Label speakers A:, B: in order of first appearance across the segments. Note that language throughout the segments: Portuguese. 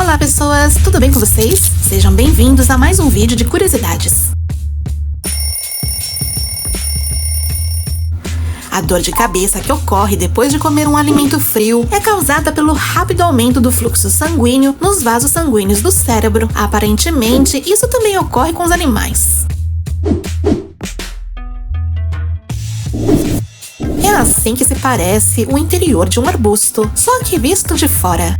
A: Olá pessoas, tudo bem com vocês? Sejam bem-vindos a mais um vídeo de curiosidades. A dor de cabeça que ocorre depois de comer um alimento frio é causada pelo rápido aumento do fluxo sanguíneo nos vasos sanguíneos do cérebro. Aparentemente, isso também ocorre com os animais. É assim que se parece o interior de um arbusto, só que visto de fora.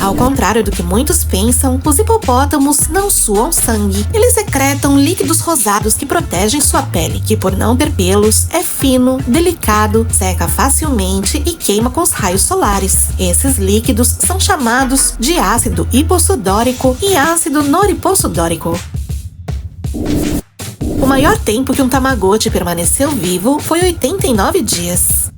A: Ao contrário do que muitos pensam, os hipopótamos não suam sangue. Eles secretam líquidos rosados que protegem sua pele, que por não ter pelos, é fino, delicado, seca facilmente e queima com os raios solares. Esses líquidos são chamados de ácido hipossudórico e ácido noripossudórico. O maior tempo que um Tamagotchi permaneceu vivo foi 89 dias.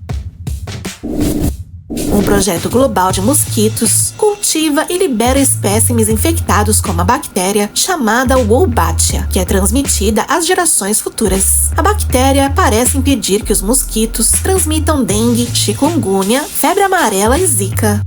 A: Um projeto global de mosquitos cultiva e libera espécimes infectados com uma bactéria chamada Wolbachia, que é transmitida às gerações futuras. A bactéria parece impedir que os mosquitos transmitam dengue, chikungunya, febre amarela e zika.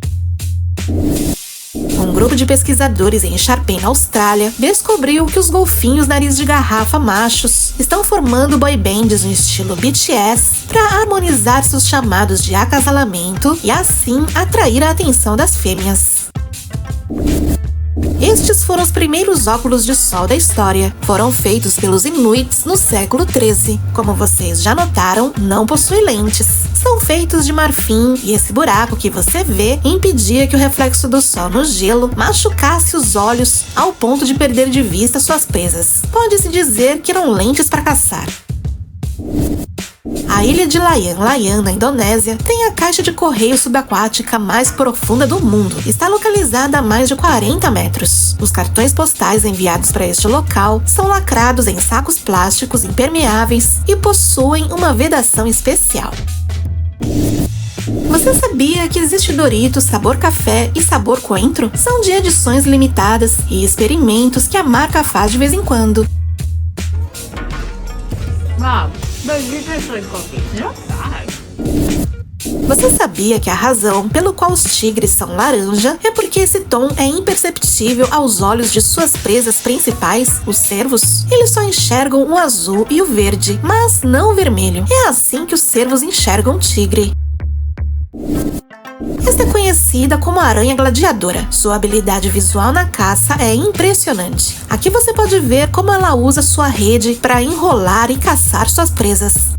A: Um grupo de pesquisadores em Sharpen, na Austrália, descobriu que os golfinhos nariz de garrafa machos estão formando boy bands no estilo BTS para harmonizar seus chamados de acasalamento e assim atrair a atenção das fêmeas. Estes foram os primeiros óculos de sol da história. Foram feitos pelos Inuits no século XIII. Como vocês já notaram, não possuem lentes. São feitos de marfim e esse buraco que você vê impedia que o reflexo do sol no gelo machucasse os olhos ao ponto de perder de vista suas presas. Pode-se dizer que eram lentes para caçar. A ilha de Layang Layang, na Indonésia, tem a caixa de correio subaquática mais profunda do mundo. Está localizada a mais de 40 metros. Os cartões postais enviados para este local são lacrados em sacos plásticos impermeáveis e possuem uma vedação especial. Você sabia que existe Doritos sabor café e sabor coentro? São de edições limitadas e experimentos que a marca faz de vez em quando. Você sabia que a razão pelo qual os tigres são laranja é porque esse tom é imperceptível aos olhos de suas presas principais, os cervos? Eles só enxergam o azul e o verde, mas não o vermelho. É assim que os cervos enxergam o tigre. Esta é conhecida como aranha gladiadora. Sua habilidade visual na caça é impressionante. Aqui você pode ver como ela usa sua rede para enrolar e caçar suas presas.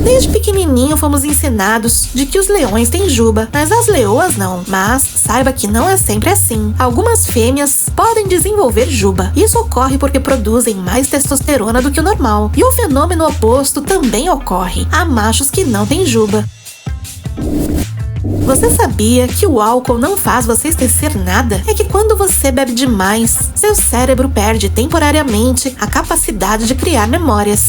A: Desde pequenininho fomos ensinados de que os leões têm juba, mas as leoas não. Mas saiba que não é sempre assim. Algumas fêmeas podem desenvolver juba. Isso ocorre porque produzem mais testosterona do que o normal. E o fenômeno oposto também ocorre. Há machos que não têm juba. Você sabia que o álcool não faz você esquecer nada? É que quando você bebe demais, seu cérebro perde temporariamente a capacidade de criar memórias.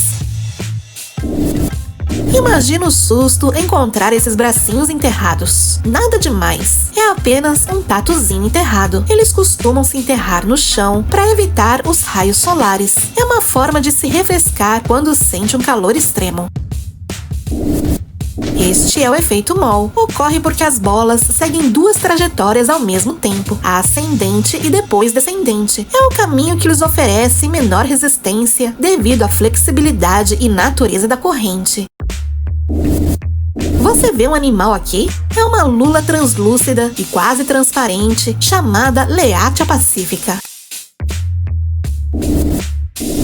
A: Imagina o susto encontrar esses bracinhos enterrados. Nada demais, é apenas um tatuzinho enterrado. Eles costumam se enterrar no chão para evitar os raios solares. É uma forma de se refrescar quando sente um calor extremo. Este é o efeito Mol. Ocorre porque as bolas seguem duas trajetórias ao mesmo tempo, a ascendente e depois descendente. É o caminho que lhes oferece menor resistência devido à flexibilidade e natureza da corrente. Você vê um animal aqui? É uma lula translúcida e quase transparente chamada Leatia pacifica.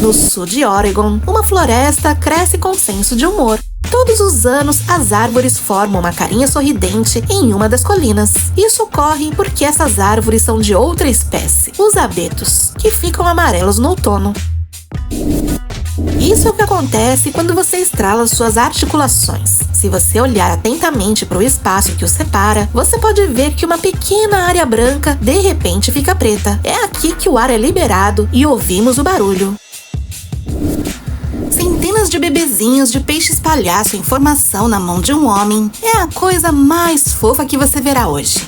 A: No sul de Oregon, uma floresta cresce com senso de humor. Todos os anos, as árvores formam uma carinha sorridente em uma das colinas. Isso ocorre porque essas árvores são de outra espécie, os abetos, que ficam amarelos no outono. Isso é o que acontece quando você estrala suas articulações. Se você olhar atentamente para o espaço que os separa, você pode ver que uma pequena área branca de repente fica preta. É aqui que o ar é liberado e ouvimos o barulho. Centenas de bebezinhos de peixes palhaço em formação na mão de um homem é a coisa mais fofa que você verá hoje.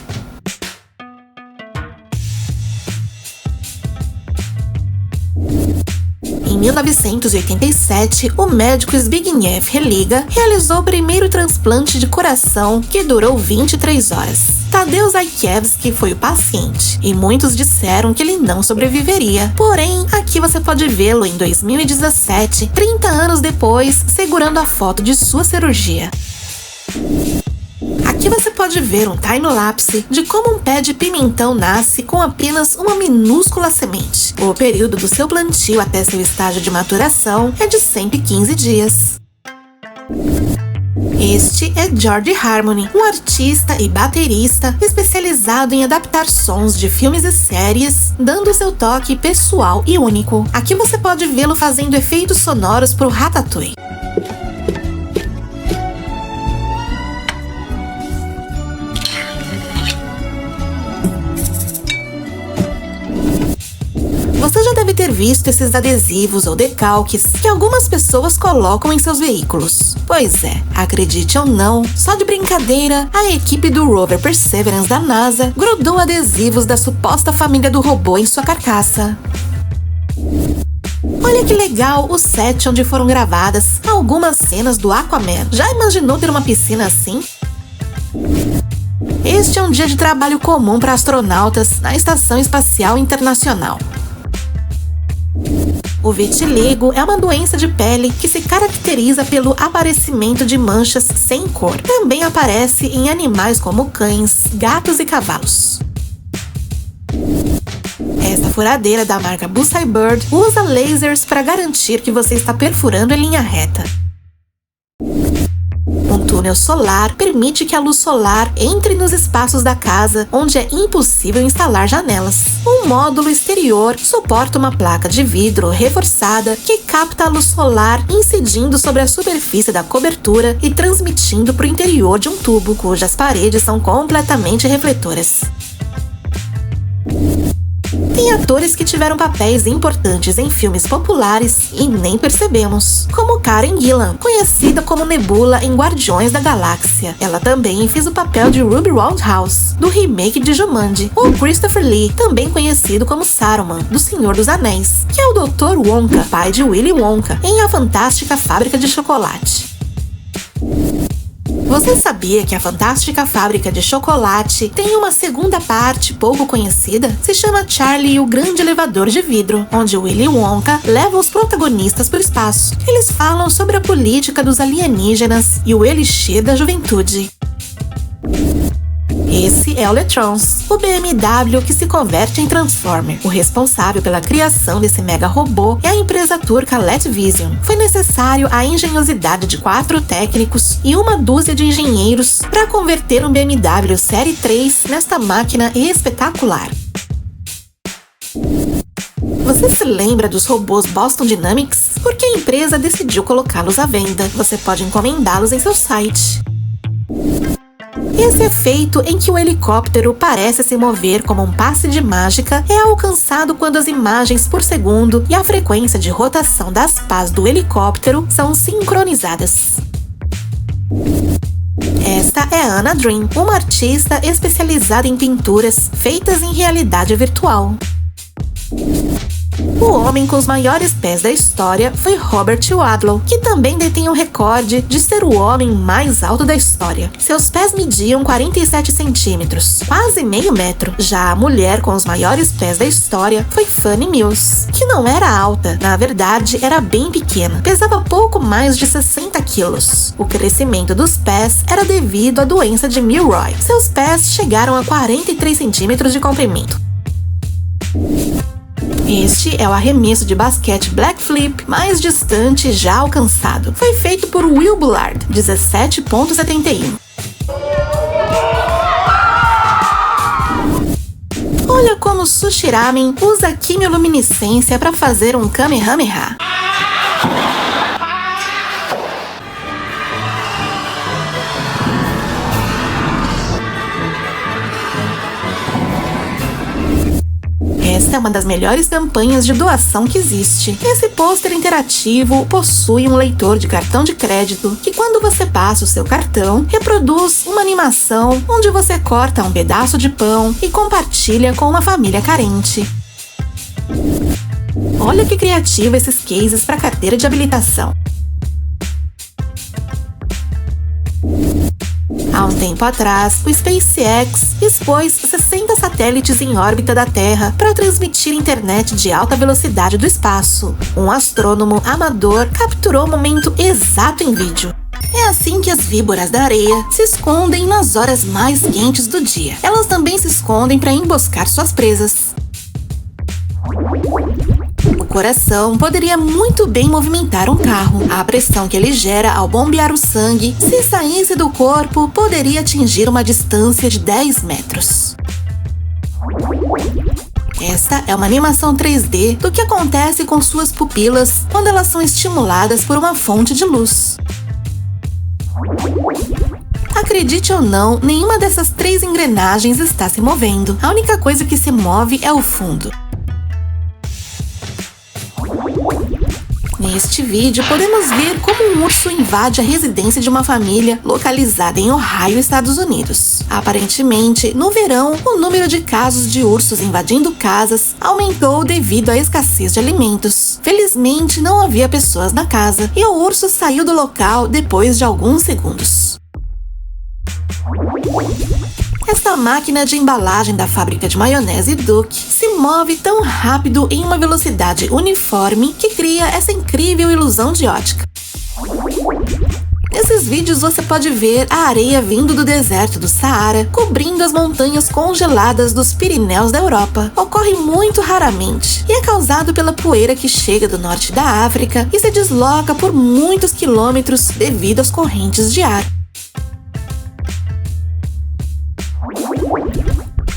A: Em 1987, o médico Zbigniew Religa realizou o primeiro transplante de coração, que durou 23 horas. Tadeusz Zajkiewski foi o paciente, e muitos disseram que ele não sobreviveria. Porém, aqui você pode vê-lo em 2017, 30 anos depois, segurando a foto de sua cirurgia. Aqui você pode ver um time-lapse de como um pé de pimentão nasce com apenas uma minúscula semente. O período do seu plantio até seu estágio de maturação é de 115 dias. Este é George Harmony, um artista e baterista especializado em adaptar sons de filmes e séries, dando seu toque pessoal e único. Aqui você pode vê-lo fazendo efeitos sonoros para o Ratatouille. Você já deve ter visto esses adesivos ou decalques que algumas pessoas colocam em seus veículos. Pois é, acredite ou não, só de brincadeira, a equipe do rover Perseverance da NASA grudou adesivos da suposta família do robô em sua carcaça. Olha que legal o set onde foram gravadas algumas cenas do Aquaman. Já imaginou ter uma piscina assim? Este é um dia de trabalho comum para astronautas na Estação Espacial Internacional. O vitiligo é uma doença de pele que se caracteriza pelo aparecimento de manchas sem cor. Também aparece em animais como cães, gatos e cavalos. Esta furadeira da marca Bussai Bird usa lasers para garantir que você está perfurando em linha reta. Um túnel solar permite que a luz solar entre nos espaços da casa onde é impossível instalar janelas. Um módulo exterior suporta uma placa de vidro reforçada que capta a luz solar incidindo sobre a superfície da cobertura e transmitindo para o interior de um tubo, cujas paredes são completamente refletoras. Tem atores que tiveram papéis importantes em filmes populares e nem percebemos, como Karen Gillan, conhecida como Nebula em Guardiões da Galáxia. Ela também fez o papel de Ruby Roundhouse, do remake de Jumanji, ou Christopher Lee, também conhecido como Saruman, do Senhor dos Anéis, que é o Dr. Wonka, pai de Willy Wonka, em A Fantástica Fábrica de Chocolate. Você sabia que a Fantástica Fábrica de Chocolate tem uma segunda parte pouco conhecida? Se chama Charlie e o Grande Elevador de Vidro, onde Willy Wonka leva os protagonistas para o espaço. Eles falam sobre a política dos alienígenas e o elixir da juventude. Esse é o Letrons, o BMW que se converte em Transformer. O responsável pela criação desse mega robô é a empresa turca Letvision. Foi necessário a engenhosidade de 4 técnicos e uma dúzia de engenheiros para converter um BMW Série 3 nesta máquina espetacular. Você se lembra dos robôs Boston Dynamics? Porque a empresa decidiu colocá-los à venda. Você pode encomendá-los em seu site. Esse efeito em que o helicóptero parece se mover como um passe de mágica é alcançado quando as imagens por segundo e a frequência de rotação das pás do helicóptero são sincronizadas. Esta é Anna Dream, uma artista especializada em pinturas feitas em realidade virtual. O homem com os maiores pés da história foi Robert Wadlow, que também detém o recorde de ser o homem mais alto da história. Seus pés mediam 47 centímetros, quase meio metro. Já a mulher com os maiores pés da história foi Fanny Mills, que não era alta, na verdade era bem pequena, pesava pouco mais de 60 quilos. O crescimento dos pés era devido à doença de Milroy. Seus pés chegaram a 43 centímetros de comprimento. Este é o arremesso de basquete Black Flip mais distante já alcançado. Foi feito por Will Bullard, 17,71. Olha como Sushi Ramen usa quimioluminescência para fazer um Kamehameha. Esta é uma das melhores campanhas de doação que existe. Esse pôster interativo possui um leitor de cartão de crédito que, quando você passa o seu cartão, reproduz uma animação onde você corta um pedaço de pão e compartilha com uma família carente. Olha que criativo esses cases para carteira de habilitação. Há um tempo atrás, o SpaceX expôs 60 satélites em órbita da Terra para transmitir internet de alta velocidade do espaço. Um astrônomo amador capturou o momento exato em vídeo. É assim que as víboras da areia se escondem nas horas mais quentes do dia. Elas também se escondem para emboscar suas presas. O coração poderia muito bem movimentar um carro. A pressão que ele gera ao bombear o sangue, se saísse do corpo, poderia atingir uma distância de 10 metros. Esta é uma animação 3D do que acontece com suas pupilas quando elas são estimuladas por uma fonte de luz. Acredite ou não, nenhuma dessas 3 engrenagens está se movendo. A única coisa que se move é o fundo. Neste vídeo, podemos ver como um urso invade a residência de uma família localizada em Ohio, Estados Unidos. Aparentemente, no verão, o número de casos de ursos invadindo casas aumentou devido à escassez de alimentos. Felizmente, não havia pessoas na casa e o urso saiu do local depois de alguns segundos. Esta máquina de embalagem da fábrica de maionese Duck se move tão rápido em uma velocidade uniforme que cria essa incrível ilusão de ótica. Nesses vídeos você pode ver a areia vindo do deserto do Saara, cobrindo as montanhas congeladas dos Pirineus da Europa. Ocorre muito raramente e é causado pela poeira que chega do norte da África e se desloca por muitos quilômetros devido às correntes de ar.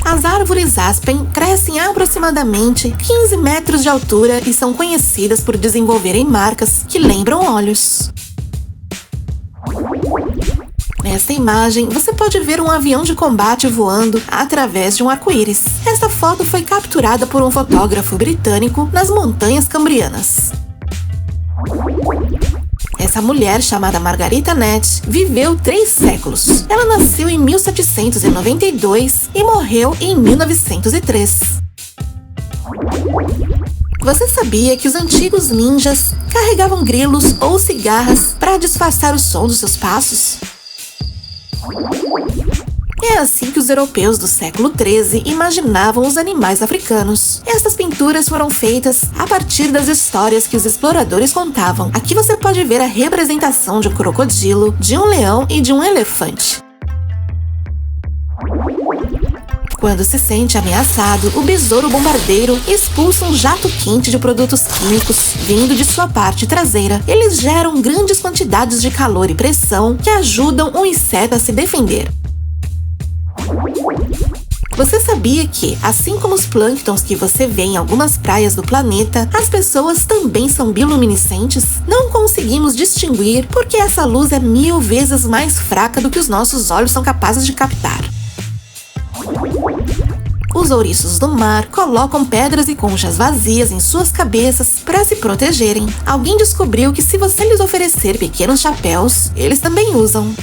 A: As árvores aspen crescem a aproximadamente 15 metros de altura e são conhecidas por desenvolverem marcas que lembram olhos. Nesta imagem, você pode ver um avião de combate voando através de um arco-íris. Esta foto foi capturada por um fotógrafo britânico nas montanhas cambrianas. Essa mulher, chamada Margarita Nett, viveu 3 séculos. Ela nasceu em 1792 e morreu em 1903. Você sabia que os antigos ninjas carregavam grilos ou cigarras para disfarçar o som dos seus passos? É assim que os europeus do século XIII imaginavam os animais africanos. Estas pinturas foram feitas a partir das histórias que os exploradores contavam. Aqui você pode ver a representação de um crocodilo, de um leão e de um elefante. Quando se sente ameaçado, o besouro bombardeiro expulsa um jato quente de produtos químicos vindo de sua parte traseira. Eles geram grandes quantidades de calor e pressão que ajudam o inseto a se defender. Você sabia que, assim como os plânctons que você vê em algumas praias do planeta, as pessoas também são bioluminescentes? Não conseguimos distinguir porque essa luz é 1000 vezes mais fraca do que os nossos olhos são capazes de captar. Os ouriços do mar colocam pedras e conchas vazias em suas cabeças para se protegerem. Alguém descobriu que se você lhes oferecer pequenos chapéus, eles também usam.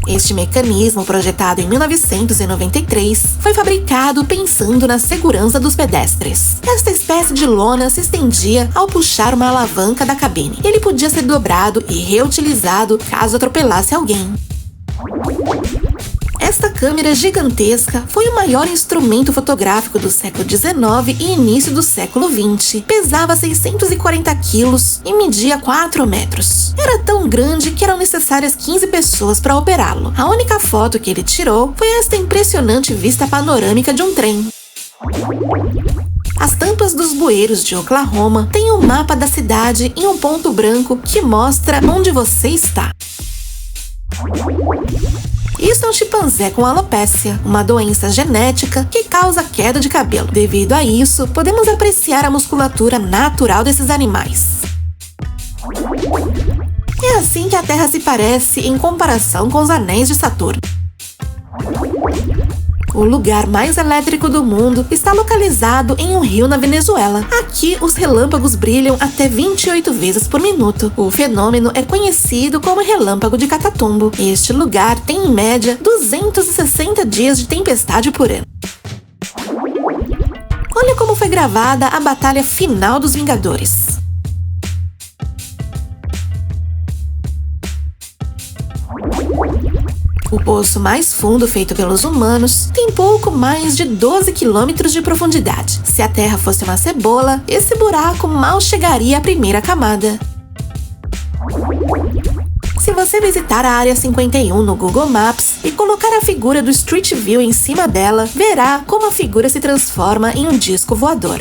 A: Este mecanismo, projetado em 1993, foi fabricado pensando na segurança dos pedestres. Esta espécie de lona se estendia ao puxar uma alavanca da cabine. Ele podia ser dobrado e reutilizado caso atropelasse alguém. Esta câmera gigantesca foi o maior instrumento fotográfico do século XIX e início do século XX. Pesava 640 quilos e media 4 metros. Era tão grande que eram necessárias 15 pessoas para operá-lo. A única foto que ele tirou foi esta impressionante vista panorâmica de um trem. As tampas dos bueiros de Oklahoma têm um mapa da cidade em um ponto branco que mostra onde você está. Isso é um chimpanzé com alopécia, uma doença genética que causa queda de cabelo. Devido a isso, podemos apreciar a musculatura natural desses animais. É assim que a Terra se parece em comparação com os anéis de Saturno. O lugar mais elétrico do mundo está localizado em um rio na Venezuela. Aqui, os relâmpagos brilham até 28 vezes por minuto. O fenômeno é conhecido como relâmpago de Catatumbo. Este lugar tem, em média, 260 dias de tempestade por ano. Olha como foi gravada a batalha final dos Vingadores. O poço mais fundo feito pelos humanos tem pouco mais de 12 quilômetros de profundidade. Se a Terra fosse uma cebola, esse buraco mal chegaria à primeira camada. Se você visitar a Área 51 no Google Maps e colocar a figura do Street View em cima dela, verá como a figura se transforma em um disco voador.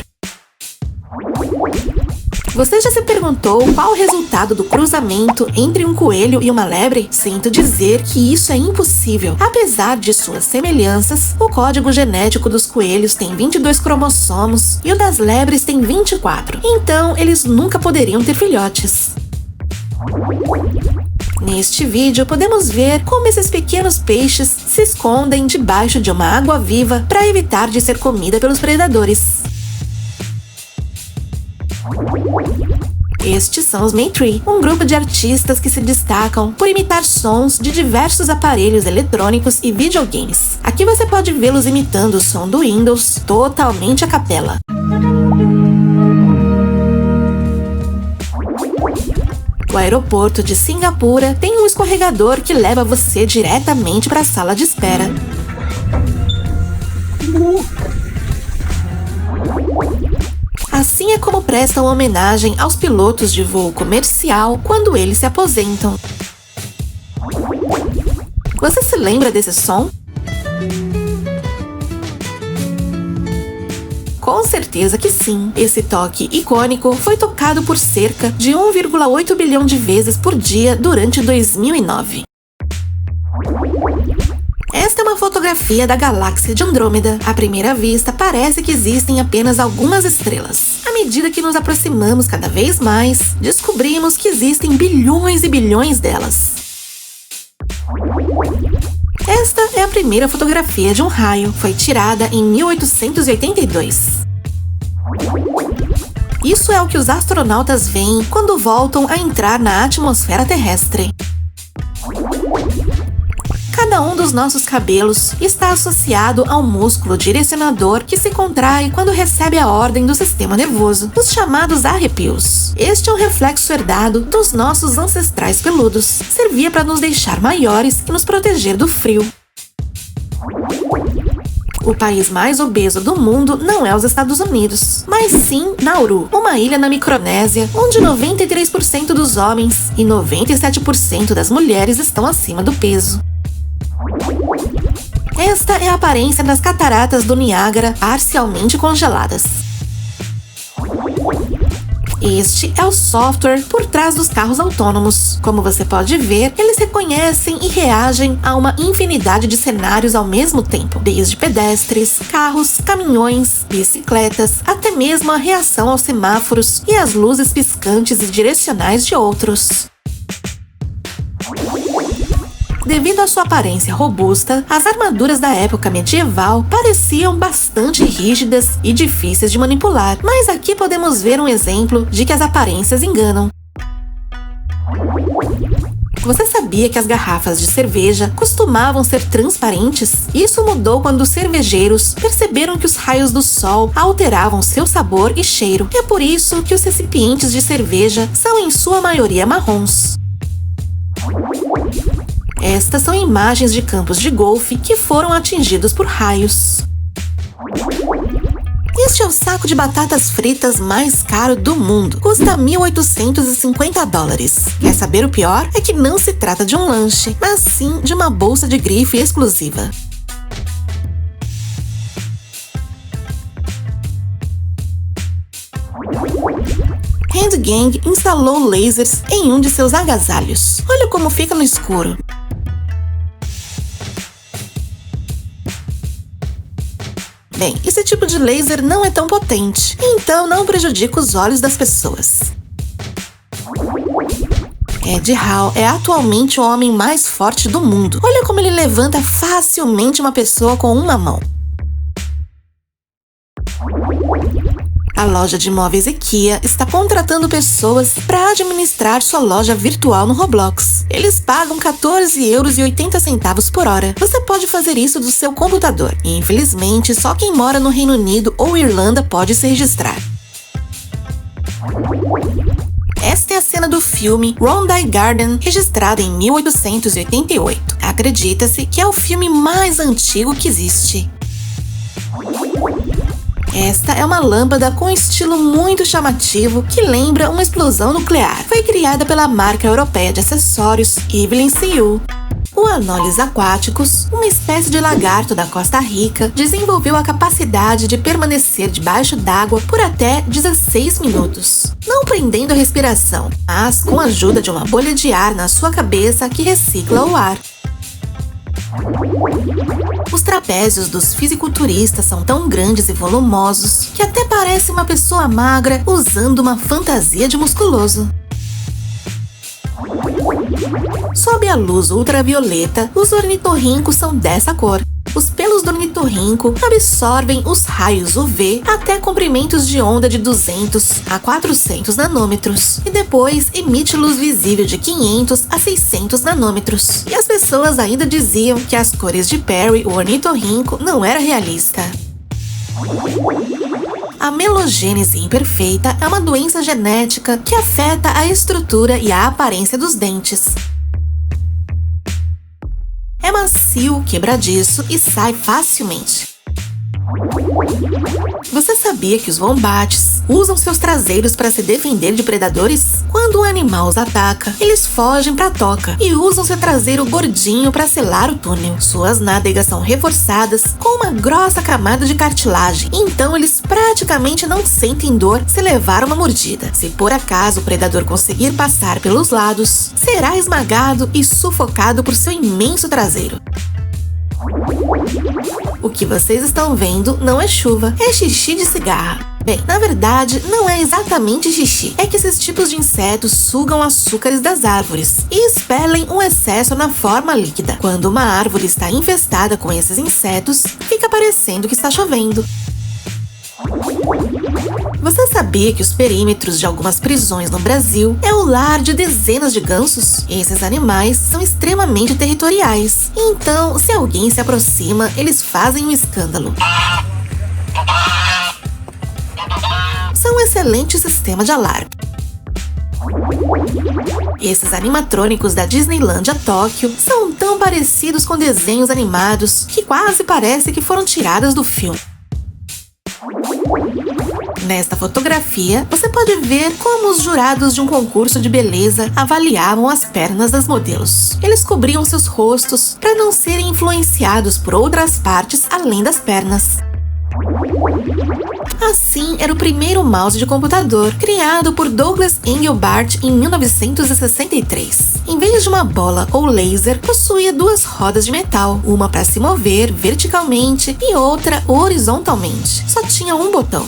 A: Você já se perguntou qual o resultado do cruzamento entre um coelho e uma lebre? Sinto dizer que isso é impossível. Apesar de suas semelhanças, o código genético dos coelhos tem 22 cromossomos e o das lebres tem 24. Então, eles nunca poderiam ter filhotes. Neste vídeo, podemos ver como esses pequenos peixes se escondem debaixo de uma água-viva para evitar de ser comida pelos predadores. Estes são os Maytree, um grupo de artistas que se destacam por imitar sons de diversos aparelhos eletrônicos e videogames. Aqui você pode vê-los imitando o som do Windows totalmente a capela. O aeroporto de Singapura tem um escorregador que leva você diretamente para a sala de espera. Assim é como prestam homenagem aos pilotos de voo comercial quando eles se aposentam. Você se lembra desse som? Com certeza que sim. Esse toque icônico foi tocado por cerca de 1,8 bilhão de vezes por dia durante 2009. Esta é uma fotografia da galáxia de Andrômeda. À primeira vista, parece que existem apenas algumas estrelas. À medida que nos aproximamos cada vez mais, descobrimos que existem bilhões e bilhões delas. Esta é a primeira fotografia de um raio. Foi tirada em 1882. Isso é o que os astronautas veem quando voltam a entrar na atmosfera terrestre. Cada um dos nossos cabelos está associado ao músculo direcionador que se contrai quando recebe a ordem do sistema nervoso, os chamados arrepios. Este é um reflexo herdado dos nossos ancestrais peludos. Servia para nos deixar maiores e nos proteger do frio. O país mais obeso do mundo não é os Estados Unidos, mas sim Nauru, uma ilha na Micronésia, onde 93% dos homens e 97% das mulheres estão acima do peso. Esta é a aparência das cataratas do Niágara parcialmente congeladas. Este é o software por trás dos carros autônomos. Como você pode ver, eles reconhecem e reagem a uma infinidade de cenários ao mesmo tempo, desde pedestres, carros, caminhões, bicicletas, até mesmo a reação aos semáforos e às luzes piscantes e direcionais de outros. Devido à sua aparência robusta, as armaduras da época medieval pareciam bastante rígidas e difíceis de manipular, mas aqui podemos ver um exemplo de que as aparências enganam. Você sabia que as garrafas de cerveja costumavam ser transparentes? Isso mudou quando os cervejeiros perceberam que os raios do sol alteravam seu sabor e cheiro. É por isso que os recipientes de cerveja são em sua maioria marrons. Estas são imagens de campos de golfe que foram atingidos por raios. Este é o saco de batatas fritas mais caro do mundo. Custa $1.850. Quer saber o pior? É que não se trata de um lanche, mas sim de uma bolsa de grife exclusiva. Handgang instalou lasers em um de seus agasalhos. Olha como fica no escuro. Bem, esse tipo de laser não é tão potente, então não prejudica os olhos das pessoas. Ed Hall é atualmente o homem mais forte do mundo. Olha como ele levanta facilmente uma pessoa com uma mão. A loja de imóveis IKEA está contratando pessoas para administrar sua loja virtual no Roblox. Eles pagam €14,80 por hora. Você pode fazer isso do seu computador. E, infelizmente, só quem mora no Reino Unido ou Irlanda pode se registrar. Esta é a cena do filme Rondi Garden, registrado em 1888. Acredita-se que é o filme mais antigo que existe. Esta é uma lâmpada com estilo muito chamativo que lembra uma explosão nuclear. Foi criada pela marca europeia de acessórios Evelyn Seul. O Anolis aquaticus, uma espécie de lagarto da Costa Rica, desenvolveu a capacidade de permanecer debaixo d'água por até 16 minutos, não prendendo a respiração, mas com a ajuda de uma bolha de ar na sua cabeça que recicla o ar. Os trapézios dos fisiculturistas são tão grandes e volumosos que até parece uma pessoa magra usando uma fantasia de musculoso. Sob a luz ultravioleta, os ornitorrincos são dessa cor. Os pelos do ornitorrinco absorvem os raios UV até comprimentos de onda de 200 a 400 nanômetros e depois emite luz visível de 500 a 600 nanômetros. E as pessoas ainda diziam que as cores de Perry, o ornitorrinco, não era realista. A melogênese imperfeita é uma doença genética que afeta a estrutura e a aparência dos dentes. É macio, quebradiço e sai facilmente. Você sabia que os wombates usam seus traseiros para se defender de predadores? Quando um animal os ataca, eles fogem para a toca e usam seu traseiro gordinho para selar o túnel. Suas nádegas são reforçadas com uma grossa camada de cartilagem, então eles praticamente não sentem dor se levar uma mordida. Se por acaso o predador conseguir passar pelos lados, será esmagado e sufocado por seu imenso traseiro. O que vocês estão vendo não é chuva, é xixi de cigarra. Bem, na verdade, não é exatamente xixi. É que esses tipos de insetos sugam açúcares das árvores e expelem um excesso na forma líquida. Quando uma árvore está infestada com esses insetos, fica parecendo que está chovendo. Você sabia que os perímetros de algumas prisões no Brasil é o lar de dezenas de gansos? Esses animais são extremamente territoriais. Então, se alguém se aproxima, eles fazem um escândalo. São um excelente sistema de alarme. Esses animatrônicos da Disneylandia Tóquio são tão parecidos com desenhos animados que quase parece que foram tirados do filme. Nesta fotografia, você pode ver como os jurados de um concurso de beleza avaliavam as pernas das modelos. Eles cobriam seus rostos para não serem influenciados por outras partes além das pernas. Assim era o primeiro mouse de computador, criado por Douglas Engelbart em 1963. Em vez de uma bola ou laser, possuía duas rodas de metal, uma para se mover verticalmente e outra horizontalmente. Só tinha um botão.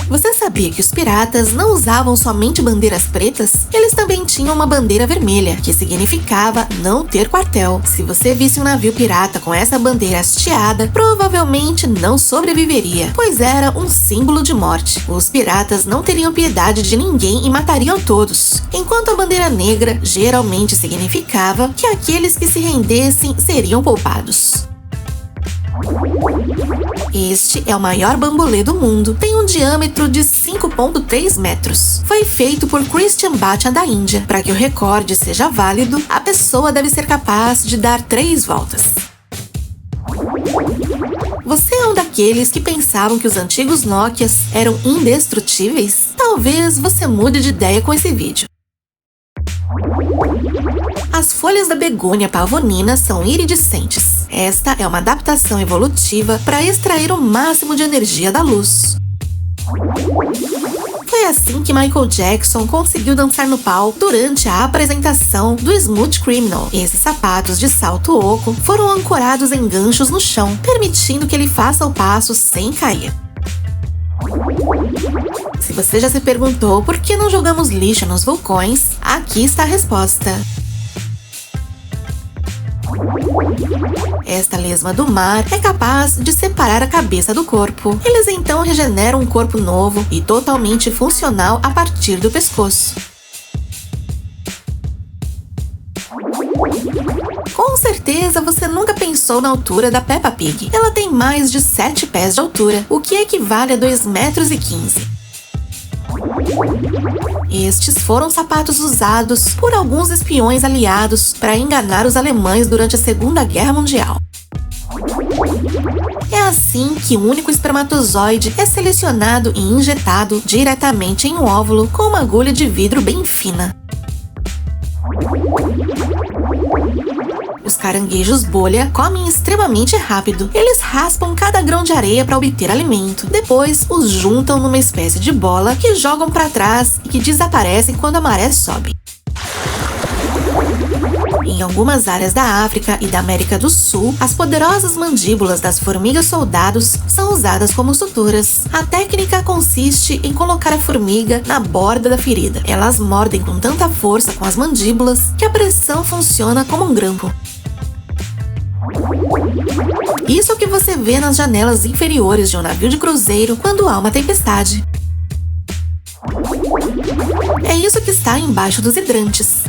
A: Você sabia que os piratas não usavam somente bandeiras pretas? Eles também tinham uma bandeira vermelha, que significava não ter quartel. Se você visse um navio pirata com essa bandeira hasteada, provavelmente não sobreviveria, pois era um símbolo de morte. Os piratas não teriam piedade de ninguém e matariam todos, enquanto a bandeira negra geralmente significava que aqueles que se rendessem seriam poupados. Este é o maior bambolê do mundo. Tem um diâmetro de 5,3 metros. Foi feito por Christian Bhatia da Índia. Para que o recorde seja válido, a pessoa deve ser capaz de dar 3 voltas. Você é um daqueles que pensavam que os antigos Nokias eram indestrutíveis? Talvez você mude de ideia com esse vídeo. As folhas da begônia pavonina são iridescentes. Esta é uma adaptação evolutiva para extrair o máximo de energia da luz. Foi assim que Michael Jackson conseguiu dançar no palco durante a apresentação do Smooth Criminal. Esses sapatos de salto oco foram ancorados em ganchos no chão, permitindo que ele faça o passo sem cair. Se você já se perguntou por que não jogamos lixo nos vulcões, aqui está a resposta. Esta lesma do mar é capaz de separar a cabeça do corpo. Eles então regeneram um corpo novo e totalmente funcional a partir do pescoço. Com certeza você nunca pensou na altura da Peppa Pig. Ela tem mais de 7 pés de altura, o que equivale a 2,15 metros. Estes foram sapatos usados por alguns espiões aliados para enganar os alemães durante a Segunda Guerra Mundial. É assim que o único espermatozoide é selecionado e injetado diretamente em um óvulo com uma agulha de vidro bem fina. Os caranguejos bolha comem extremamente rápido. Eles raspam cada grão de areia para obter alimento. Depois, os juntam numa espécie de bola que jogam para trás e que desaparecem quando a maré sobe. Em algumas áreas da África e da América do Sul, as poderosas mandíbulas das formigas soldados são usadas como suturas. A técnica consiste em colocar a formiga na borda da ferida. Elas mordem com tanta força com as mandíbulas que a pressão funciona como um grampo. Isso é o que você vê nas janelas inferiores de um navio de cruzeiro quando há uma tempestade. É isso que está embaixo dos hidrantes.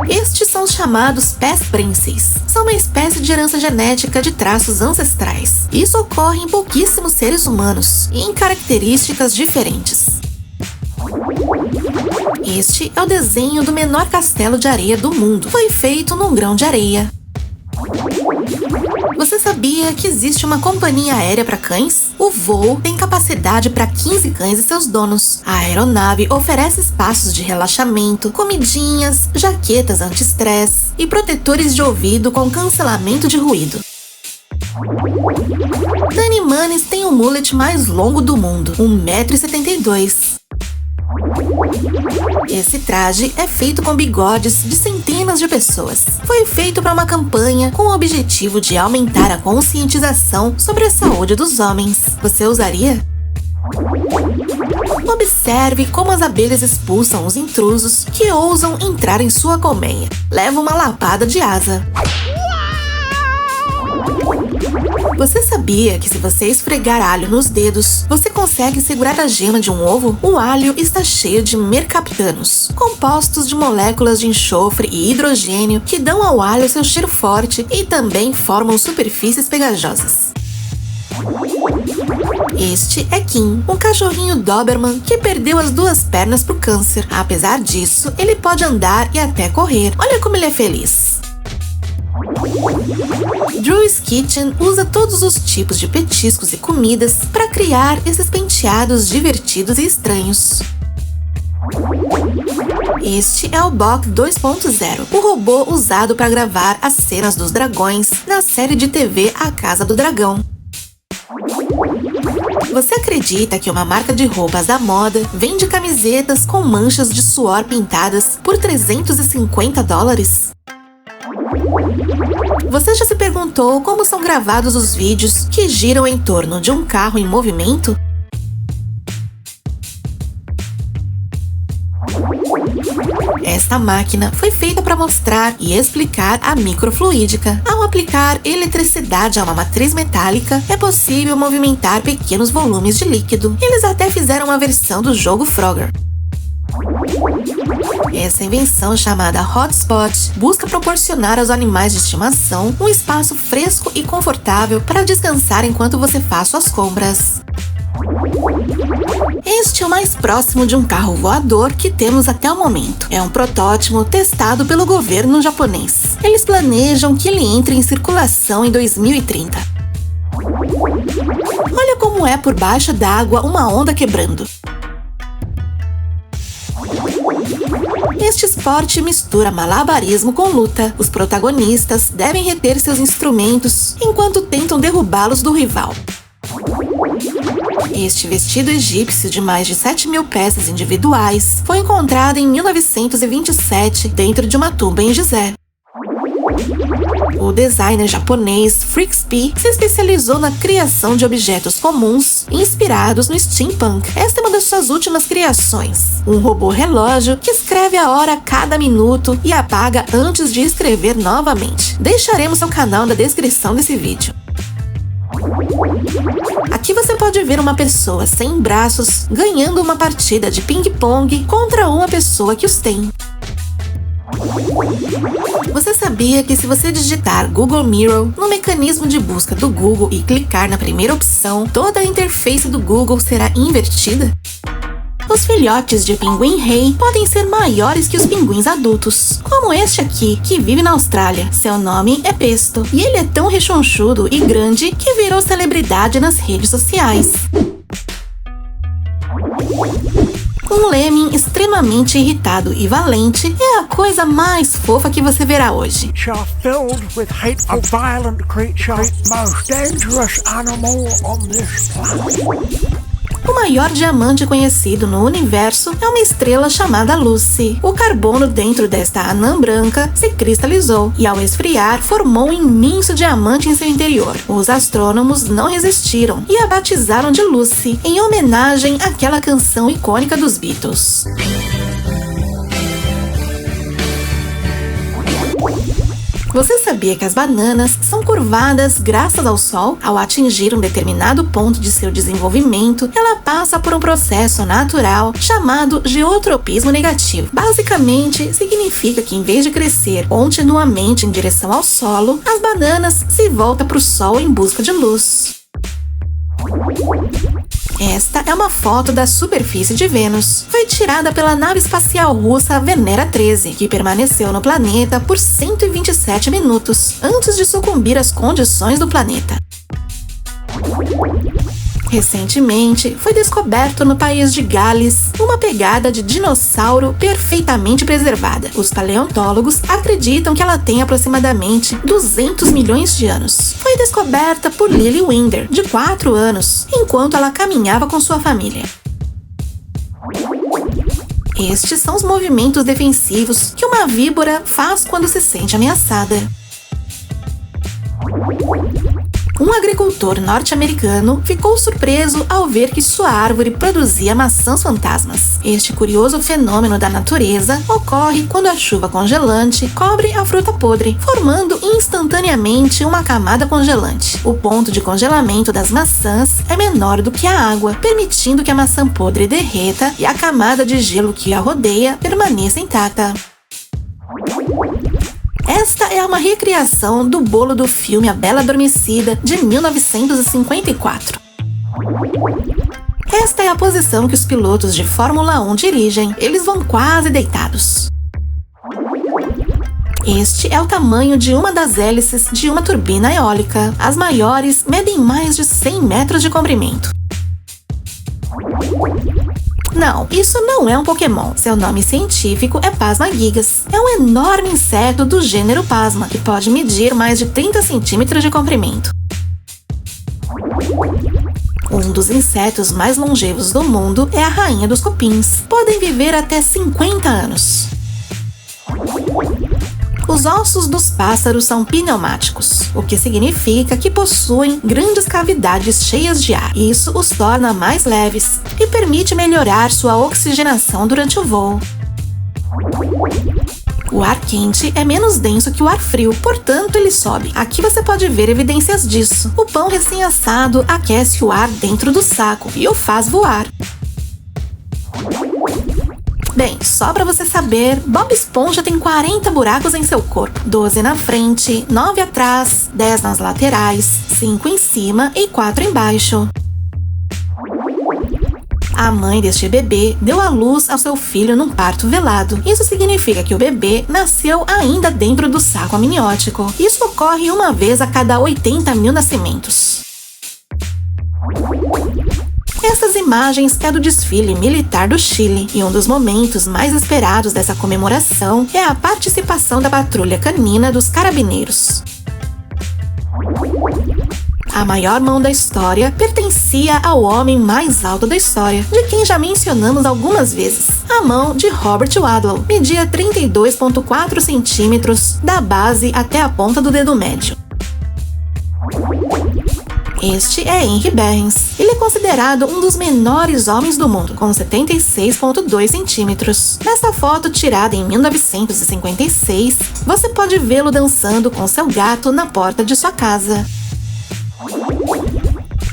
A: Estes são os chamados pés prenses. São uma espécie de herança genética de traços ancestrais. Isso ocorre em pouquíssimos seres humanos e em características diferentes. Este é o desenho do menor castelo de areia do mundo. Foi feito num grão de areia. Você sabia que existe uma companhia aérea para cães? O voo tem capacidade para 15 cães e seus donos. A aeronave oferece espaços de relaxamento, comidinhas, jaquetas anti-estresse e protetores de ouvido com cancelamento de ruído. Dani Manes tem o mullet mais longo do mundo, 1,72 m. Esse traje é feito com bigodes de centenas de pessoas. Foi feito para uma campanha com o objetivo de aumentar a conscientização sobre a saúde dos homens. Você usaria? Observe como as abelhas expulsam os intrusos que ousam entrar em sua colmeia. Leva uma lapada de asa. Você sabia que se você esfregar alho nos dedos, você consegue segurar a gema de um ovo? O alho está cheio de mercaptanos, compostos de moléculas de enxofre e hidrogênio que dão ao alho seu cheiro forte e também formam superfícies pegajosas. Este é Kim, um cachorrinho Doberman que perdeu as 2 pernas pro câncer. Apesar disso, ele pode andar e até correr. Olha como ele é feliz. Drew's Kitchen usa todos os tipos de petiscos e comidas para criar esses penteados divertidos e estranhos. Este é o Bok 2.0, o robô usado para gravar as cenas dos dragões na série de TV A Casa do Dragão. Você acredita que uma marca de roupas da moda vende camisetas com manchas de suor pintadas por $350? Você já se perguntou como são gravados os vídeos que giram em torno de um carro em movimento? Esta máquina foi feita para mostrar e explicar a microfluídica. Ao aplicar eletricidade a uma matriz metálica, é possível movimentar pequenos volumes de líquido. Eles até fizeram uma versão do jogo Frogger. Essa invenção, chamada Hotspot, busca proporcionar aos animais de estimação um espaço fresco e confortável para descansar enquanto você faz suas compras. Este é o mais próximo de um carro voador que temos até o momento. É um protótipo testado pelo governo japonês. Eles planejam que ele entre em circulação em 2030. Olha como é por baixo d'água uma onda quebrando. Este esporte mistura malabarismo com luta. Os protagonistas devem reter seus instrumentos enquanto tentam derrubá-los do rival. Este vestido egípcio de mais de 7.000 peças individuais foi encontrado em 1927 dentro de uma tumba em Gizé. O designer japonês Frixby se especializou na criação de objetos comuns inspirados no steampunk. Esta é uma das suas últimas criações. Um robô relógio que escreve a hora a cada minuto e apaga antes de escrever novamente. Deixaremos seu canal na descrição desse vídeo. Aqui você pode ver uma pessoa sem braços ganhando uma partida de ping-pong contra uma pessoa que os tem. Você sabia que se você digitar Google Mirror no mecanismo de busca do Google e clicar na primeira opção, toda a interface do Google será invertida? Os filhotes de pinguim-rei podem ser maiores que os pinguins adultos, como este aqui, que vive na Austrália. Seu nome é Pesto, e ele é tão rechonchudo e grande que virou celebridade nas redes sociais. Um lemming extremamente irritado e valente é a coisa mais fofa que você verá hoje. O maior diamante conhecido no universo é uma estrela chamada Lucy. O carbono dentro desta anã branca se cristalizou e, ao esfriar, formou um imenso diamante em seu interior. Os astrônomos não resistiram e a batizaram de Lucy, em homenagem àquela canção icônica dos Beatles. Você sabia que as bananas são curvadas graças ao Sol? Ao atingir um determinado ponto de seu desenvolvimento, ela passa por um processo natural chamado geotropismo negativo. Basicamente, significa que em vez de crescer continuamente em direção ao solo, as bananas se voltam para o Sol em busca de luz. Esta é uma foto da superfície de Vênus. Foi tirada pela nave espacial russa Venera 13, que permaneceu no planeta por 127 minutos, antes de sucumbir às condições do planeta. Recentemente, foi descoberto no país de Gales uma pegada de dinossauro perfeitamente preservada. Os paleontólogos acreditam que ela tem aproximadamente 200 milhões de anos. Foi descoberta por Lily Winder, de 4 anos, enquanto ela caminhava com sua família. Estes são os movimentos defensivos que uma víbora faz quando se sente ameaçada. Um agricultor norte-americano ficou surpreso ao ver que sua árvore produzia maçãs fantasmas. Este curioso fenômeno da natureza ocorre quando a chuva congelante cobre a fruta podre, formando instantaneamente uma camada congelante. O ponto de congelamento das maçãs é menor do que a água, permitindo que a maçã podre derreta e a camada de gelo que a rodeia permaneça intacta. Esta é uma recriação do bolo do filme A Bela Adormecida, de 1954. Esta é a posição que os pilotos de Fórmula 1 dirigem. Eles vão quase deitados. Este é o tamanho de uma das hélices de uma turbina eólica. As maiores medem mais de 100 metros de comprimento. Não, isso não é um Pokémon. Seu nome científico é Pasmagigas. É um enorme inseto do gênero Pasma, que pode medir mais de 30 centímetros de comprimento. Um dos insetos mais longevos do mundo é a rainha dos cupins. Podem viver até 50 anos. Os ossos dos pássaros são pneumáticos, o que significa que possuem grandes cavidades cheias de ar. Isso os torna mais leves e permite melhorar sua oxigenação durante o voo. O ar quente é menos denso que o ar frio, portanto ele sobe. Aqui você pode ver evidências disso. O pão recém-assado aquece o ar dentro do saco e o faz voar. Bem, só pra você saber, Bob Esponja tem 40 buracos em seu corpo. 12 na frente, 9 atrás, 10 nas laterais, 5 em cima e 4 embaixo. A mãe deste bebê deu à luz ao seu filho num parto velado. Isso significa que o bebê nasceu ainda dentro do saco amniótico. Isso ocorre uma vez a cada 80 mil nascimentos. Essas imagens é do desfile militar do Chile, e um dos momentos mais esperados dessa comemoração é a participação da patrulha canina dos carabineiros. A maior mão da história pertencia ao homem mais alto da história, de quem já mencionamos algumas vezes. A mão de Robert Wadlow media 32,4 centímetros da base até a ponta do dedo médio. Este é Henry Berens. Ele é considerado um dos menores homens do mundo, com 76,2 centímetros. Nessa foto, tirada em 1956, você pode vê-lo dançando com seu gato na porta de sua casa.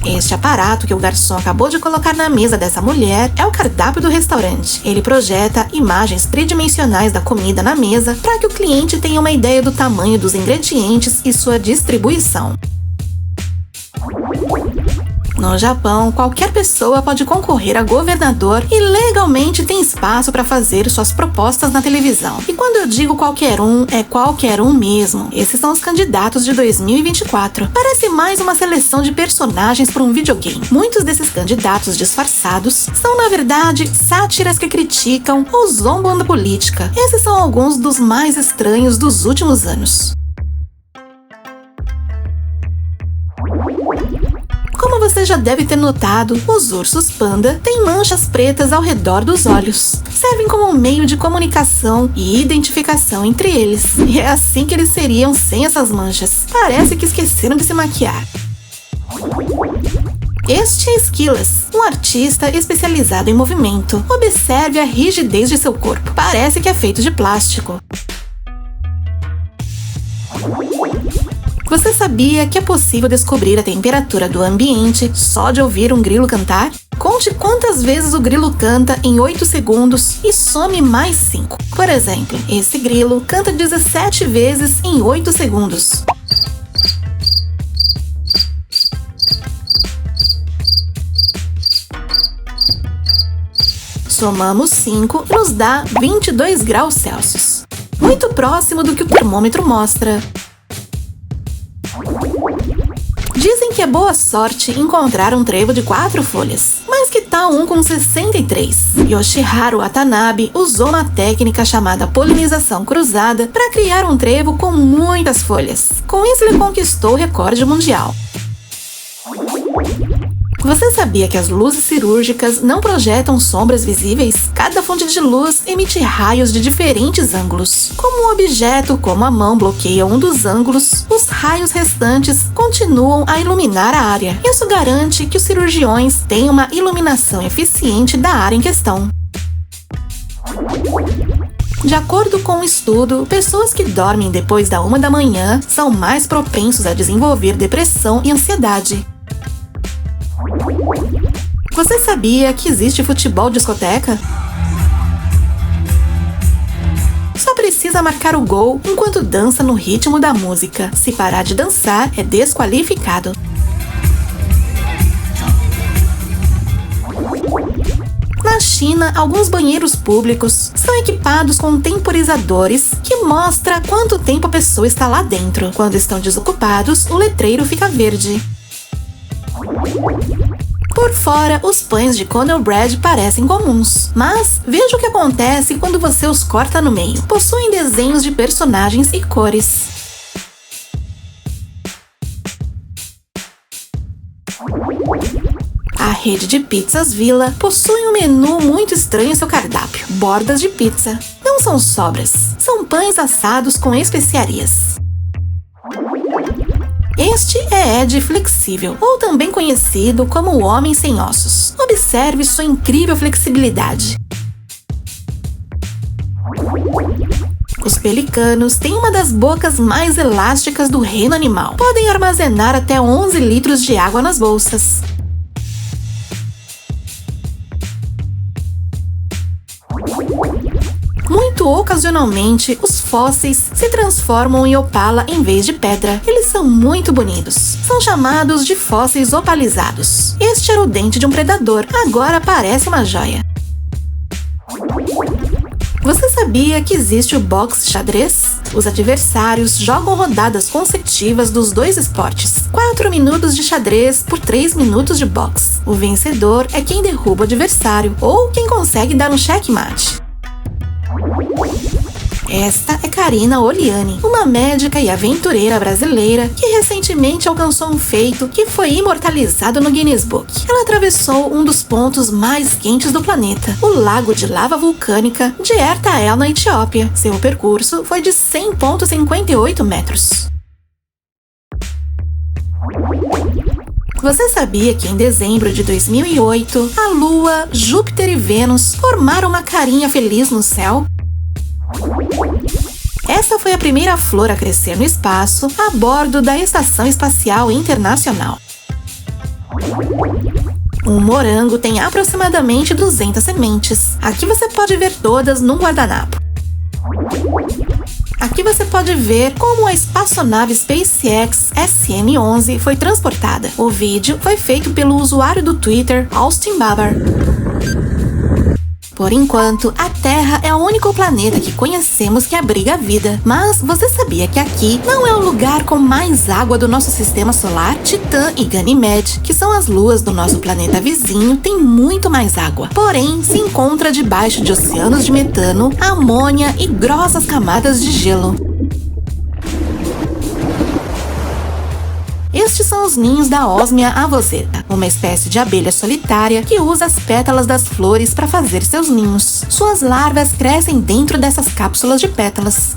A: Este aparato que o garçom acabou de colocar na mesa dessa mulher é o cardápio do restaurante. Ele projeta imagens tridimensionais da comida na mesa para que o cliente tenha uma ideia do tamanho dos ingredientes e sua distribuição. No Japão, qualquer pessoa pode concorrer a governador e legalmente tem espaço para fazer suas propostas na televisão. E quando eu digo qualquer um, é qualquer um mesmo. Esses são os candidatos de 2024. Parece mais uma seleção de personagens para um videogame. Muitos desses candidatos disfarçados são, na verdade, sátiras que criticam ou zombam da política. Esses são alguns dos mais estranhos dos últimos anos. Como você já deve ter notado, os ursos panda têm manchas pretas ao redor dos olhos. Servem como um meio de comunicação e identificação entre eles. E é assim que eles seriam sem essas manchas. Parece que esqueceram de se maquiar. Este é Esquilas, um artista especializado em movimento. Observe a rigidez de seu corpo. Parece que é feito de plástico. Você sabia que é possível descobrir a temperatura do ambiente só de ouvir um grilo cantar? Conte quantas vezes o grilo canta em 8 segundos e some mais 5. Por exemplo, esse grilo canta 17 vezes em 8 segundos. Somamos 5 e nos dá 22 graus Celsius. Muito próximo do que o termômetro mostra. Dizem que é boa sorte encontrar um trevo de 4 folhas, mas que tal um com 63? Yoshiharu Watanabe usou uma técnica chamada polinização cruzada para criar um trevo com muitas folhas. Com isso, ele conquistou o recorde mundial. Você sabia que as luzes cirúrgicas não projetam sombras visíveis? Cada fonte de luz emite raios de diferentes ângulos. Como um objeto, como a mão, bloqueia um dos ângulos, os raios restantes continuam a iluminar a área. Isso garante que os cirurgiões tenham uma iluminação eficiente da área em questão. De acordo com um estudo, pessoas que dormem depois da 1 da manhã são mais propensos a desenvolver depressão e ansiedade. Você sabia que existe futebol discoteca? Só precisa marcar o gol enquanto dança no ritmo da música. Se parar de dançar, é desqualificado. Na China, alguns banheiros públicos são equipados com temporizadores que mostram quanto tempo a pessoa está lá dentro. Quando estão desocupados, o letreiro fica verde. Por fora, os pães de Cornel Bread parecem comuns, mas veja o que acontece quando você os corta no meio. Possuem desenhos de personagens e cores. A rede de pizzas Villa possui um menu muito estranho em seu cardápio. Bordas de pizza. Não são sobras, são pães assados com especiarias. Este é Ed Flexível, ou também conhecido como o Homem Sem Ossos. Observe sua incrível flexibilidade. Os pelicanos têm uma das bocas mais elásticas do reino animal. Podem armazenar até 11 litros de água nas bolsas. Muito ocasionalmente, os fósseis se transformam em opala em vez de pedra. Eles são muito bonitos. São chamados de fósseis opalizados. Este era o dente de um predador, agora parece uma joia. Você sabia que existe o boxe xadrez? Os adversários jogam rodadas consecutivas dos dois esportes. 4 minutos de xadrez por 3 minutos de boxe. O vencedor é quem derruba o adversário ou quem consegue dar um checkmate. Esta é Karina Oliani, uma médica e aventureira brasileira que recentemente alcançou um feito que foi imortalizado no Guinness Book. Ela atravessou um dos pontos mais quentes do planeta, o lago de lava vulcânica de Erta-El, na Etiópia. Seu percurso foi de 100,58 metros. Você sabia que em dezembro de 2008, a Lua, Júpiter e Vênus formaram uma carinha feliz no céu? Essa foi a primeira flor a crescer no espaço a bordo da Estação Espacial Internacional. Um morango tem aproximadamente 200 sementes. Aqui você pode ver todas num guardanapo. Aqui você pode ver como a espaçonave SpaceX SN-11 foi transportada. O vídeo foi feito pelo usuário do Twitter, Austin Babar. Por enquanto, a Terra é o único planeta que conhecemos que abriga a vida. Mas você sabia que aqui não é o lugar com mais água do nosso sistema solar? Titã e Ganymede, que são as luas do nosso planeta vizinho, têm muito mais água. Porém, se encontra debaixo de oceanos de metano, amônia e grossas camadas de gelo. Estes são os ninhos da Osmia avoseta, uma espécie de abelha solitária que usa as pétalas das flores para fazer seus ninhos. Suas larvas crescem dentro dessas cápsulas de pétalas.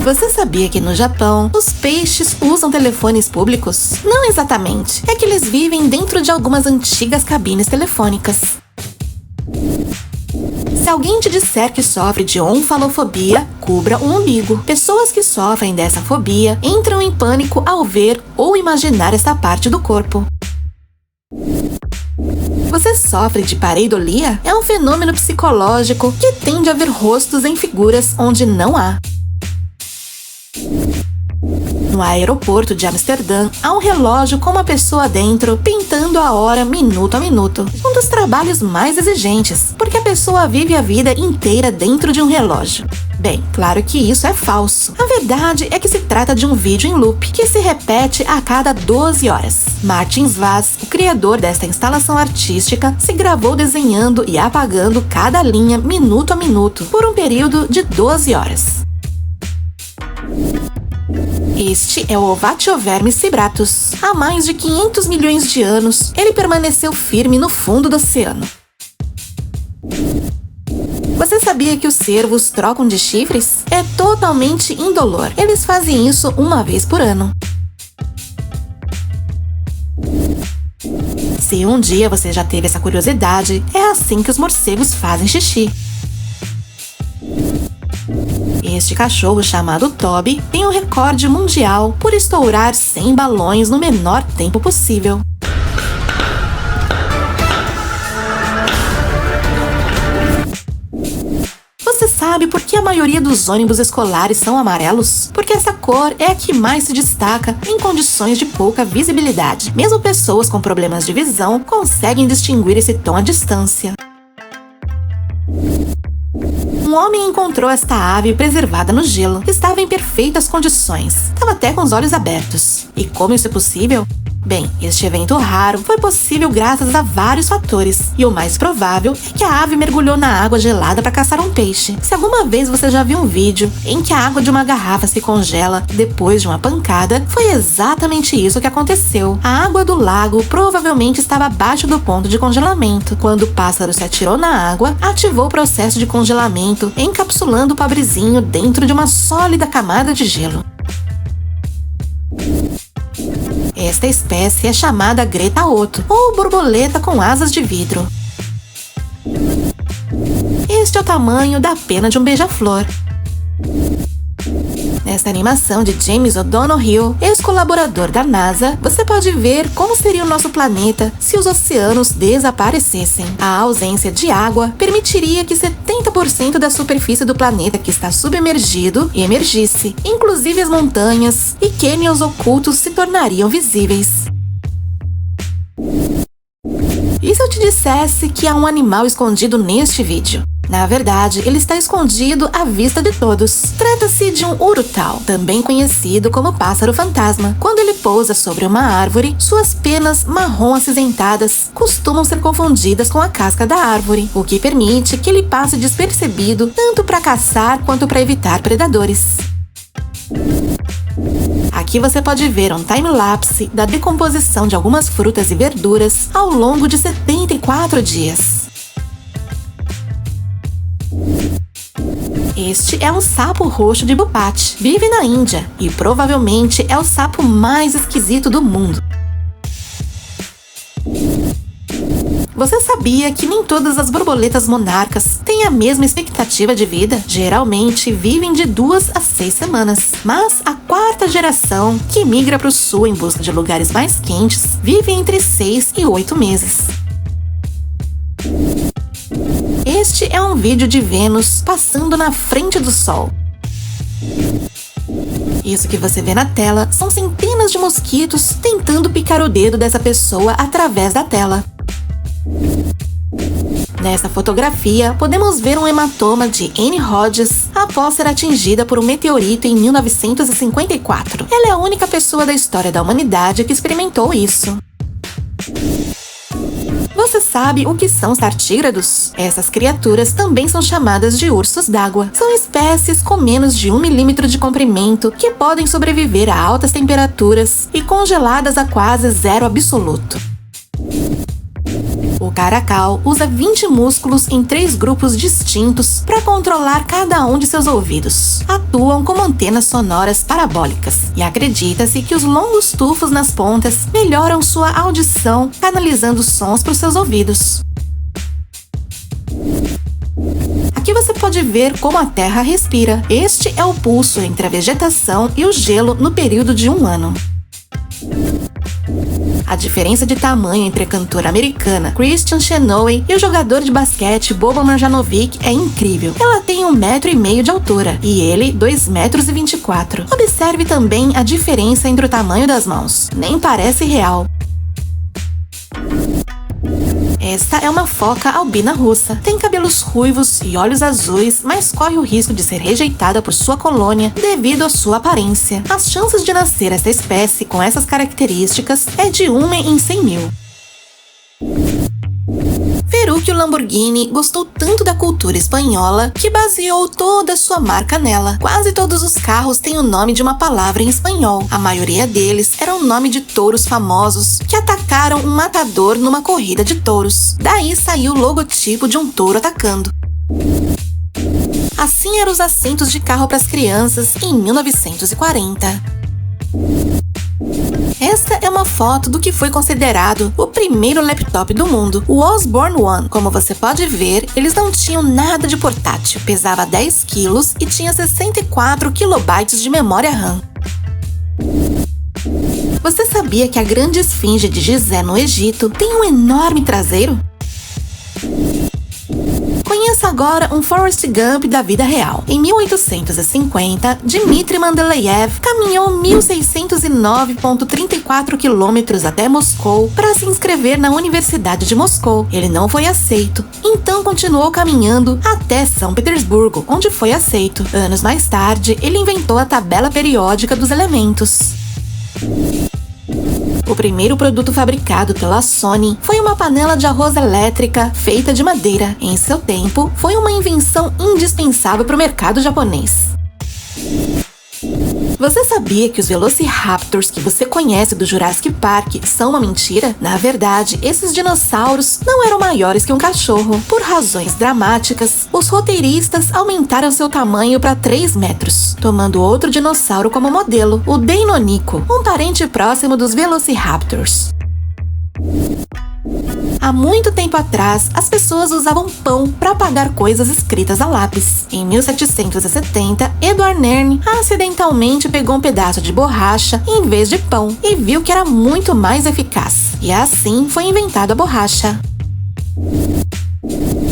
A: Você sabia que no Japão, os peixes usam telefones públicos? Não exatamente, é que eles vivem dentro de algumas antigas cabines telefônicas. Se alguém te disser que sofre de onfalofobia, cubra o umbigo. Pessoas que sofrem dessa fobia entram em pânico ao ver ou imaginar essa parte do corpo. Você sofre de pareidolia? É um fenômeno psicológico que tende a ver rostos em figuras onde não há. No aeroporto de Amsterdã, há um relógio com uma pessoa dentro, pintando a hora minuto a minuto. Um dos trabalhos mais exigentes, porque a pessoa vive a vida inteira dentro de um relógio. Bem, claro que isso é falso. A verdade é que se trata de um vídeo em loop, que se repete a cada 12 horas. Martin Vaz, o criador desta instalação artística, se gravou desenhando e apagando cada linha minuto a minuto, por um período de 12 horas. Este é o Ovatiovermis cibratus. Há mais de 500 milhões de anos, ele permaneceu firme no fundo do oceano. Você sabia que os cervos trocam de chifres? É totalmente indolor. Eles fazem isso uma vez por ano. Se um dia você já teve essa curiosidade, é assim que os morcegos fazem xixi. Este cachorro, chamado Toby, tem o recorde mundial por estourar 100 balões no menor tempo possível. Você sabe por que a maioria dos ônibus escolares são amarelos? Porque essa cor é a que mais se destaca em condições de pouca visibilidade. Mesmo pessoas com problemas de visão conseguem distinguir esse tom à distância. Um homem encontrou esta ave preservada no gelo. Estava em perfeitas condições. Estava até com os olhos abertos. E como isso é possível? Bem, este evento raro foi possível graças a vários fatores. E o mais provável é que a ave mergulhou na água gelada para caçar um peixe. Se alguma vez você já viu um vídeo em que a água de uma garrafa se congela depois de uma pancada, foi exatamente isso que aconteceu. A água do lago provavelmente estava abaixo do ponto de congelamento. Quando o pássaro se atirou na água, ativou o processo de congelamento, encapsulando o pobrezinho dentro de uma sólida camada de gelo. Esta espécie é chamada Greta Otto, ou borboleta com asas de vidro. Este é o tamanho da pena de um beija-flor. Nesta animação de James O'Donoghue, ex-colaborador da NASA, você pode ver como seria o nosso planeta se os oceanos desaparecessem. A ausência de água permitiria que 70% da superfície do planeta que está submergido emergisse. Inclusive as montanhas e cânions ocultos se tornariam visíveis. E se eu te dissesse que há um animal escondido neste vídeo? Na verdade, ele está escondido à vista de todos. Trata-se de um urutau, também conhecido como pássaro fantasma. Quando ele pousa sobre uma árvore, suas penas marrom acinzentadas costumam ser confundidas com a casca da árvore, o que permite que ele passe despercebido tanto para caçar quanto para evitar predadores. Aqui você pode ver um time-lapse da decomposição de algumas frutas e verduras ao longo de 74 dias. Este é um sapo roxo de Bhupat. Vive na Índia e provavelmente é o sapo mais esquisito do mundo. Você sabia que nem todas as borboletas monarcas têm a mesma expectativa de vida? Geralmente vivem de 2 a 6 semanas. Mas a quarta geração, que migra para o sul em busca de lugares mais quentes, vive entre 6 e 8 meses. Este é um vídeo de Vênus passando na frente do Sol. Isso que você vê na tela são centenas de mosquitos tentando picar o dedo dessa pessoa através da tela. Nessa fotografia, podemos ver um hematoma de Anne Hodges após ser atingida por um meteorito em 1954. Ela é a única pessoa da história da humanidade que experimentou isso. Você sabe o que são os tartígrados? Essas criaturas também são chamadas de ursos d'água. São espécies com menos de 1 milímetro de comprimento que podem sobreviver a altas temperaturas e congeladas a quase zero absoluto. O caracal usa 20 músculos em 3 grupos distintos para controlar cada um de seus ouvidos. Atuam como antenas sonoras parabólicas e acredita-se que os longos tufos nas pontas melhoram sua audição, canalizando sons para os seus ouvidos. Aqui você pode ver como a Terra respira. Este é o pulso entre a vegetação e o gelo no período de 1 ano. A diferença de tamanho entre a cantora americana Christian Chenoweth e o jogador de basquete Boban Marjanovic é incrível. Ela tem 1,5 m de altura e ele 2,24 m. Observe também a diferença entre o tamanho das mãos. Nem parece real. Esta é uma foca albina russa. Tem cabelos ruivos e olhos azuis, mas corre o risco de ser rejeitada por sua colônia devido à sua aparência. As chances de nascer essa espécie com essas características é de 1 em 100 mil. Ferruccio Lamborghini gostou tanto da cultura espanhola que baseou toda a sua marca nela. Quase todos os carros têm o nome de uma palavra em espanhol. A maioria deles era o nome de touros famosos que atacaram um matador numa corrida de touros. Daí saiu o logotipo de um touro atacando. Assim eram os assentos de carro para as crianças em 1940. Esta é uma foto do que foi considerado o primeiro laptop do mundo, o Osborne One. Como você pode ver, eles não tinham nada de portátil, pesava 10 quilos e tinha 64 kilobytes de memória RAM. Você sabia que a grande esfinge de Gizé no Egito tem um enorme traseiro? Conheça agora um Forrest Gump da vida real. Em 1850, Dmitry Mendeleev caminhou 1.609,34 quilômetros até Moscou para se inscrever na Universidade de Moscou. Ele não foi aceito, então continuou caminhando até São Petersburgo, onde foi aceito. Anos mais tarde, ele inventou a tabela periódica dos elementos. O primeiro produto fabricado pela Sony foi uma panela de arroz elétrica feita de madeira. Em seu tempo, foi uma invenção indispensável para o mercado japonês. Você sabia que os Velociraptors que você conhece do Jurassic Park são uma mentira? Na verdade, esses dinossauros não eram maiores que um cachorro. Por razões dramáticas, os roteiristas aumentaram seu tamanho para 3 metros, tomando outro dinossauro como modelo, o Deinonychus, um parente próximo dos Velociraptors. Há muito tempo atrás, as pessoas usavam pão para apagar coisas escritas a lápis. Em 1770, Edward Nerne acidentalmente pegou um pedaço de borracha em vez de pão e viu que era muito mais eficaz. E assim foi inventada a borracha.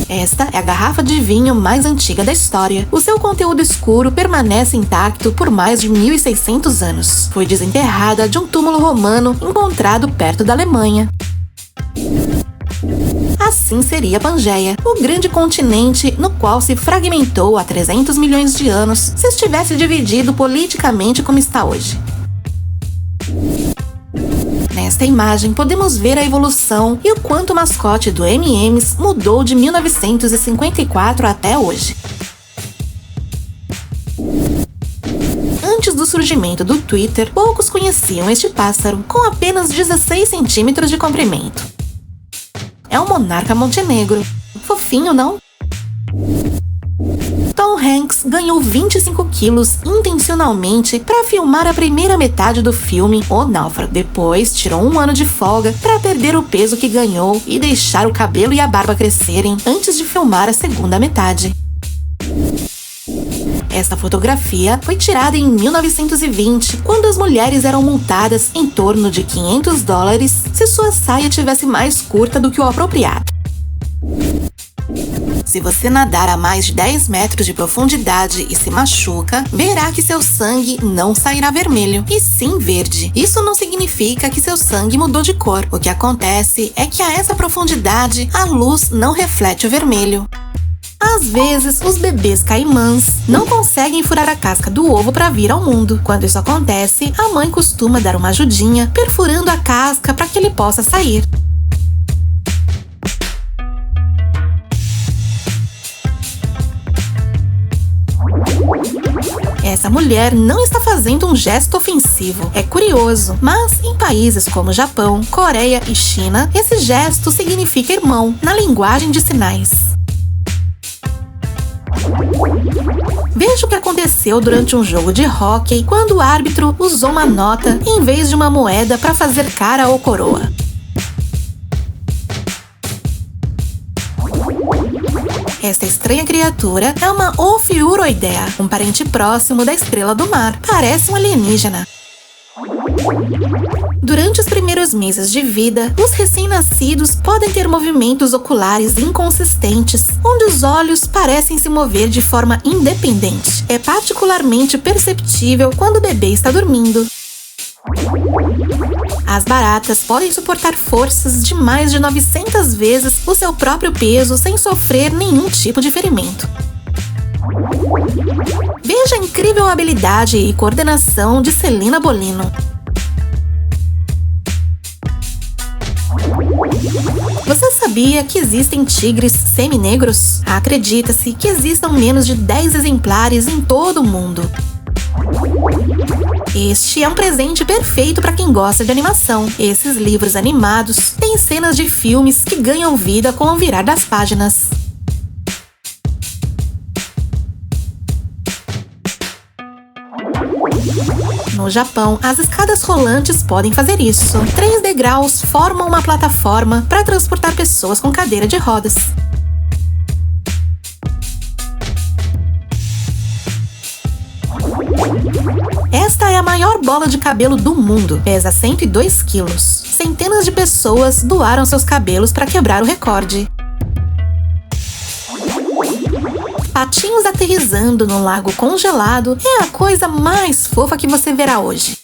A: Esta é a garrafa de vinho mais antiga da história. O seu conteúdo escuro permanece intacto por mais de 1.600 anos. Foi desenterrada de um túmulo romano encontrado perto da Alemanha. A assim seria Pangeia, o grande continente no qual se fragmentou há 300 milhões de anos se estivesse dividido politicamente como está hoje. Nesta imagem, podemos ver a evolução e o quanto o mascote do M&M's mudou de 1954 até hoje. Antes do surgimento do Twitter, poucos conheciam este pássaro, com apenas 16 centímetros de comprimento. É um monarca montenegro. Fofinho, não? Tom Hanks ganhou 25 quilos intencionalmente para filmar a primeira metade do filme O Náufrago. Depois, tirou um ano de folga para perder o peso que ganhou e deixar o cabelo e a barba crescerem antes de filmar a segunda metade. Essa fotografia foi tirada em 1920, quando as mulheres eram multadas em torno de $500 se sua saia tivesse mais curta do que o apropriado. Se você nadar a mais de 10 metros de profundidade e se machuca, verá que seu sangue não sairá vermelho, e sim verde. Isso não significa que seu sangue mudou de cor. O que acontece é que a essa profundidade, a luz não reflete o vermelho. Às vezes, os bebês caimãs não conseguem furar a casca do ovo para vir ao mundo. Quando isso acontece, a mãe costuma dar uma ajudinha, perfurando a casca para que ele possa sair. Essa mulher não está fazendo um gesto ofensivo. É curioso, mas em países como Japão, Coreia e China, esse gesto significa irmão, na linguagem de sinais. Veja o que aconteceu durante um jogo de hóquei quando o árbitro usou uma nota em vez de uma moeda para fazer cara ou coroa. Esta estranha criatura é uma Ophiuroidea, um parente próximo da estrela do mar. Parece um alienígena. Durante os primeiros meses de vida, os recém-nascidos podem ter movimentos oculares inconsistentes, onde os olhos parecem se mover de forma independente. É particularmente perceptível quando o bebê está dormindo. As baratas podem suportar forças de mais de 900 vezes o seu próprio peso sem sofrer nenhum tipo de ferimento. Veja a incrível habilidade e coordenação de Celina Bolino. Você sabia que existem tigres seminegros? Acredita-se que existam menos de 10 exemplares em todo o mundo. Este é um presente perfeito para quem gosta de animação. Esses livros animados têm cenas de filmes que ganham vida com o virar das páginas. No Japão, as escadas rolantes podem fazer isso. 3 degraus formam uma plataforma para transportar pessoas com cadeira de rodas. Esta é a maior bola de cabelo do mundo, pesa 102 quilos. Centenas de pessoas doaram seus cabelos para quebrar o recorde. Patinhos aterrissando no lago congelado é a coisa mais fofa que você verá hoje.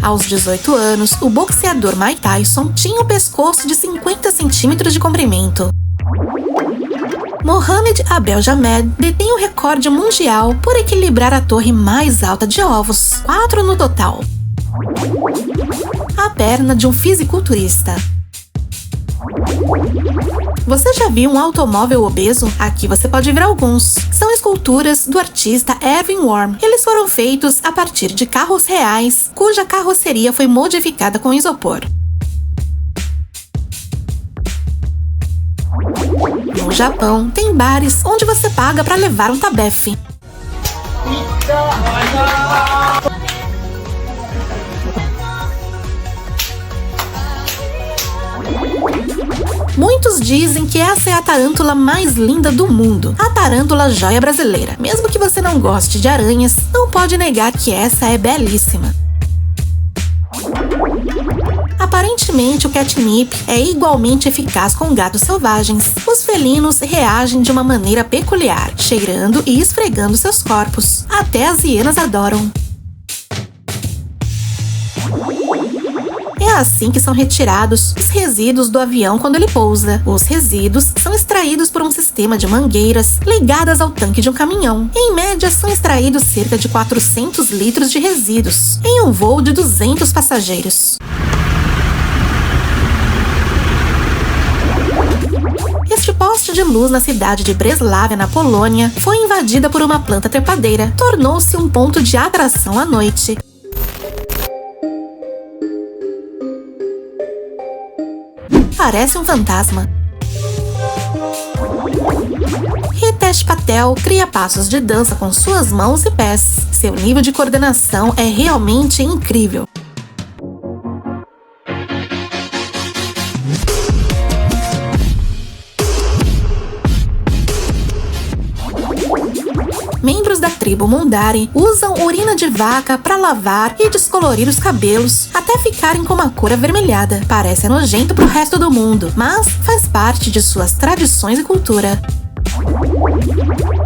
A: Aos 18 anos, o boxeador Mike Tyson tinha um pescoço de 50 centímetros de comprimento. Mohamed Abdel-Jamed detém o recorde mundial por equilibrar a torre mais alta de ovos, 4 no total. A perna de um fisiculturista. Você já viu um automóvel obeso? Aqui você pode ver alguns. São esculturas do artista Erwin Worm. Eles foram feitos a partir de carros reais, cuja carroceria foi modificada com isopor. No Japão, tem bares onde você paga para levar um tabefe. Muitos dizem que essa é a tarântula mais linda do mundo, a tarântula joia brasileira. Mesmo que você não goste de aranhas, não pode negar que essa é belíssima. Aparentemente, o catnip é igualmente eficaz com gatos selvagens. Os felinos reagem de uma maneira peculiar, cheirando e esfregando seus corpos. Até as hienas adoram. É assim que são retirados os resíduos do avião quando ele pousa. Os resíduos são extraídos por um sistema de mangueiras ligadas ao tanque de um caminhão. Em média, são extraídos cerca de 400 litros de resíduos em um voo de 200 passageiros. Este poste de luz na cidade de Breslavia, na Polônia, foi invadida por uma planta trepadeira. Tornou-se um ponto de atração à noite. Parece um fantasma. Hitesh Patel cria passos de dança com suas mãos e pés. Seu nível de coordenação é realmente incrível. Membros da tribo Mundari usam urina de vaca para lavar e descolorir os cabelos até ficarem com uma cor avermelhada. Parece nojento pro resto do mundo, mas faz parte de suas tradições e cultura.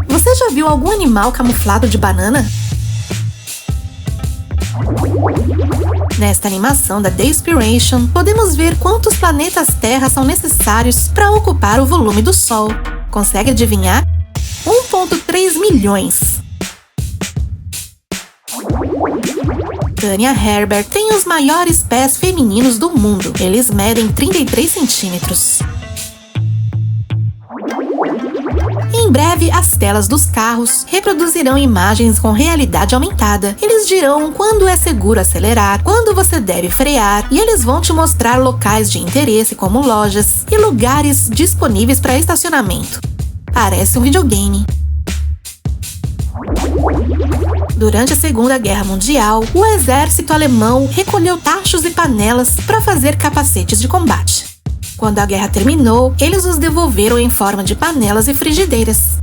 A: Você já viu algum animal camuflado de banana? Nesta animação da The Inspiration, podemos ver quantos planetas Terra são necessários para ocupar o volume do Sol. Consegue adivinhar? 1,3 milhões. Tanya Herbert tem os maiores pés femininos do mundo. Eles medem 33 centímetros. Em breve, as telas dos carros reproduzirão imagens com realidade aumentada. Eles dirão quando é seguro acelerar, quando você deve frear, e eles vão te mostrar locais de interesse como lojas e lugares disponíveis para estacionamento. Parece um videogame. Durante a Segunda Guerra Mundial, o exército alemão recolheu tachos e panelas para fazer capacetes de combate. Quando a guerra terminou, eles os devolveram em forma de panelas e frigideiras.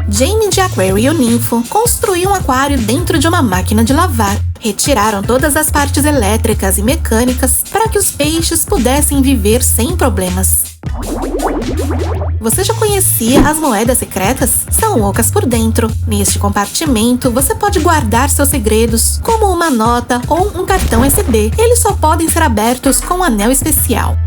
A: Jamie de Aquarium Ninfo construiu um aquário dentro de uma máquina de lavar. Retiraram todas as partes elétricas e mecânicas para que os peixes pudessem viver sem problemas. Você já conhecia as moedas secretas? São ocas por dentro. Neste compartimento, você pode guardar seus segredos, como uma nota ou um cartão SD. Eles só podem ser abertos com um anel especial.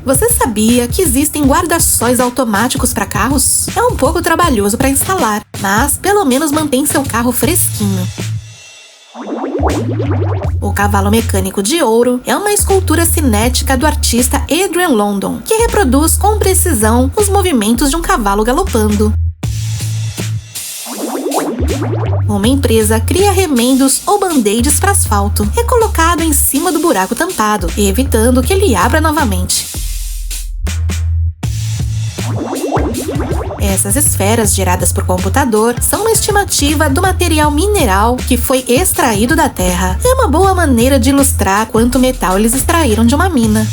A: Você sabia que existem guarda-sóis automáticos para carros? É um pouco trabalhoso para instalar, mas pelo menos mantém seu carro fresquinho. O cavalo mecânico de ouro é uma escultura cinética do artista Adrian London, que reproduz com precisão os movimentos de um cavalo galopando. Uma empresa cria remendos ou band-aids para asfalto. É colocado em cima do buraco tampado, evitando que ele abra novamente. Essas esferas geradas por computador são uma estimativa do material mineral que foi extraído da Terra. É uma boa maneira de ilustrar quanto metal eles extraíram de uma mina.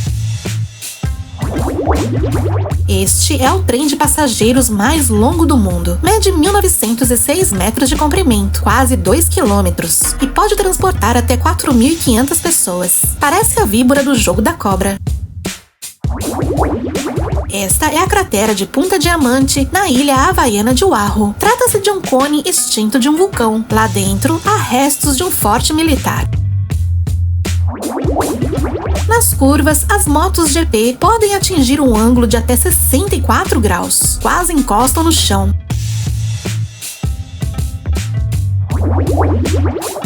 A: Este é o trem de passageiros mais longo do mundo. Mede 1.906 metros de comprimento, quase 2 quilômetros, e pode transportar até 4.500 pessoas. Parece a víbora do jogo da cobra. Esta é a cratera de Punta Diamante, na ilha havaiana de Oahu. Trata-se de um cone extinto de um vulcão. Lá dentro, há restos de um forte militar. Nas curvas, as motos GP podem atingir um ângulo de até 64 graus. Quase encostam no chão.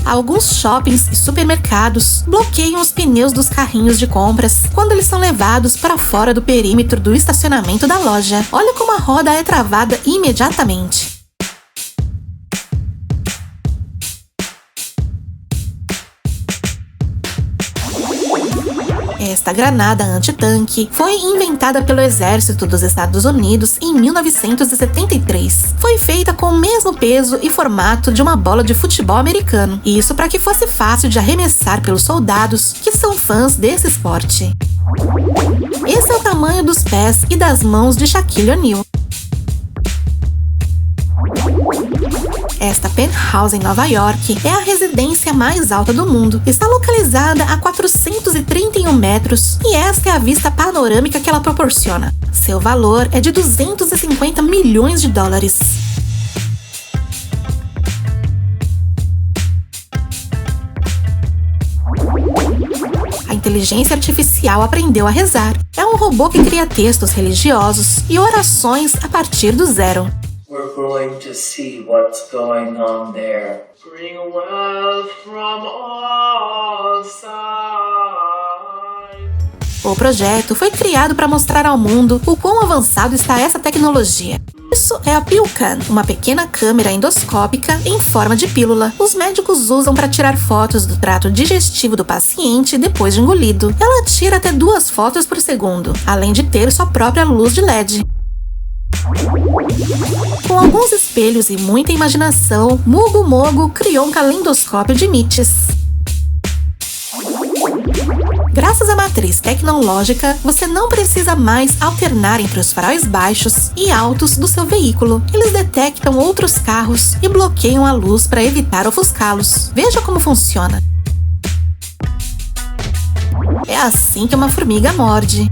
A: Alguns shoppings e supermercados bloqueiam os pneus dos carrinhos de compras quando eles são levados para fora do perímetro do estacionamento da loja. Olha como a roda é travada imediatamente. Esta granada antitanque foi inventada pelo Exército dos Estados Unidos em 1973. Foi feita com o mesmo peso e formato de uma bola de futebol americano. Isso para que fosse fácil de arremessar pelos soldados que são fãs desse esporte. Esse é o tamanho dos pés e das mãos de Shaquille O'Neal. Esta penthouse em Nova York é a residência mais alta do mundo. Está localizada a 431 metros e esta é a vista panorâmica que ela proporciona. Seu valor é de 250 milhões de dólares. inteligência artificial aprendeu a rezar. É um robô que cria textos religiosos e orações a partir do zero.
B: We're going to see what's going on there. Bring wealth from all sides.
A: O projeto foi criado para mostrar ao mundo o quão avançado está essa tecnologia. Isso é a PillCam, uma pequena câmera endoscópica em forma de pílula. Os médicos usam para tirar fotos do trato digestivo do paciente depois de engolido. Ela tira até 2 fotos por segundo, além de ter sua própria luz de LED. Com alguns espelhos e muita imaginação, Mugu Mogo criou um calendoscópio de mites. Graças à matriz tecnológica, você não precisa mais alternar entre os faróis baixos e altos do seu veículo. Eles detectam outros carros e bloqueiam a luz para evitar ofuscá-los. Veja como funciona. É assim que uma formiga morde.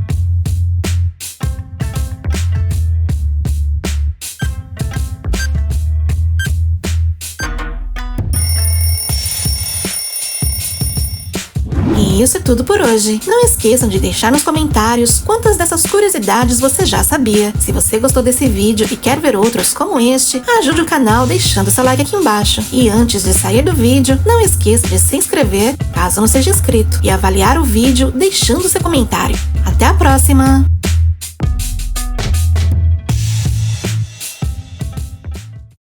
A: E isso é tudo por hoje. Não esqueçam de deixar nos comentários quantas dessas curiosidades você já sabia. Se você gostou desse vídeo e quer ver outros como este, ajude o canal deixando seu like aqui embaixo. E antes de sair do vídeo, não esqueça de se inscrever, caso não seja inscrito, e avaliar o vídeo deixando seu comentário. Até a próxima!